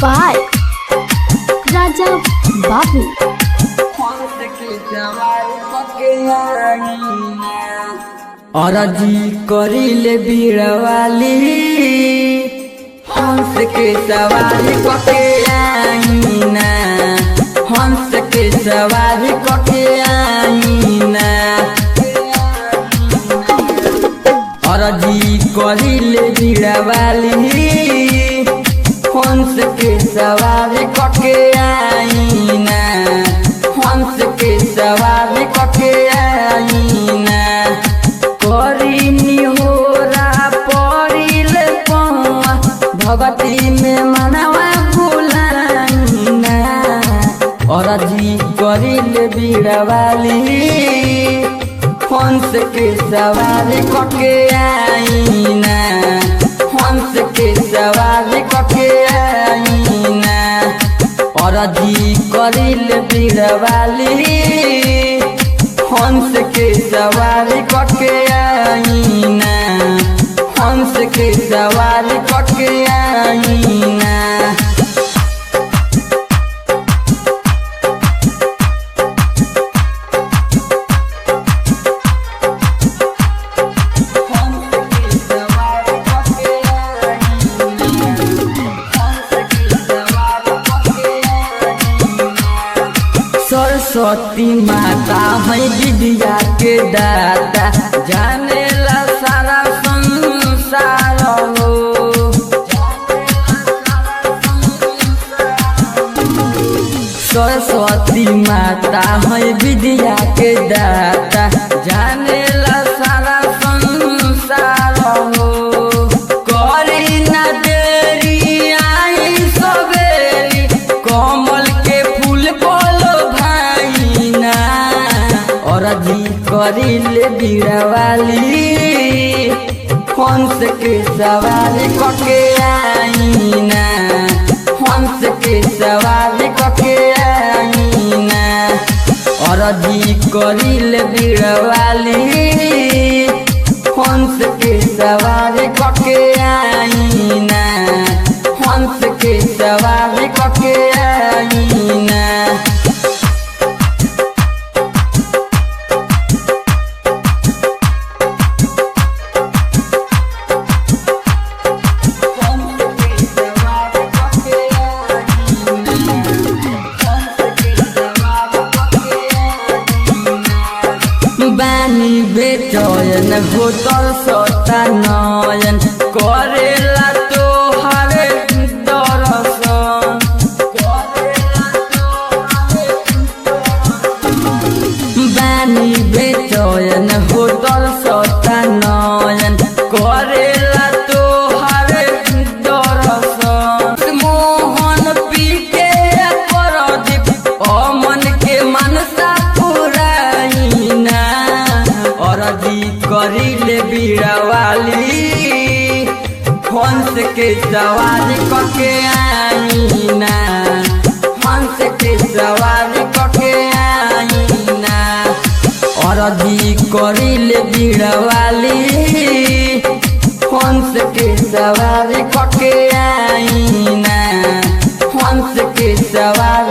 by Raja Babu. अरजी करिले बीरवाली हंस के सवारी कके आईना, हंस के सवारी कके आईना। अरजी करिले बीरवाली हंस के सवारी कके आईना, हंस के सवारी कके आईना। करीनी होरा परिल पौआ भगती में मनवा बुलाईना। अरजी करिल बीरवाली हंस के सवारी कके आईना, हंस के सवारी कके आईना। अरजी करिल बीरवाली हंस के सवारी कके आईना, हंस के सवारी कके आईना। सरस्वती माता है विद्या के दाता, जानेला सारा संसार हो। सरस्वती माता है विद्या के दाता, जानेला सारा संसार हो। करी ना देरी आई सवेरी, कमल के फूल बोलो भाईना। अरजी करिले बीरवाली हंस के सवारी कके आईना, हंस के सवारी कके आईना। अरजी करिले बीरवाली हंस के सवारी कके आईना, हंस के सवारी कके आईना। बानी बेचयन होतल सता नयन, करेला तोहार दर्शन। बानी बेचयन होतल सता नयन, करेला तोहार दर्शन। मोहन पी के परदीप अमन के मनसा पुराईना। अरजी करिले बीरवाली हंस के सवारी कके आईना, हंस के सवारी कके आईना। अरजी करिले बीरवाली हंस के सवारी कके आईना, हंस के सवारी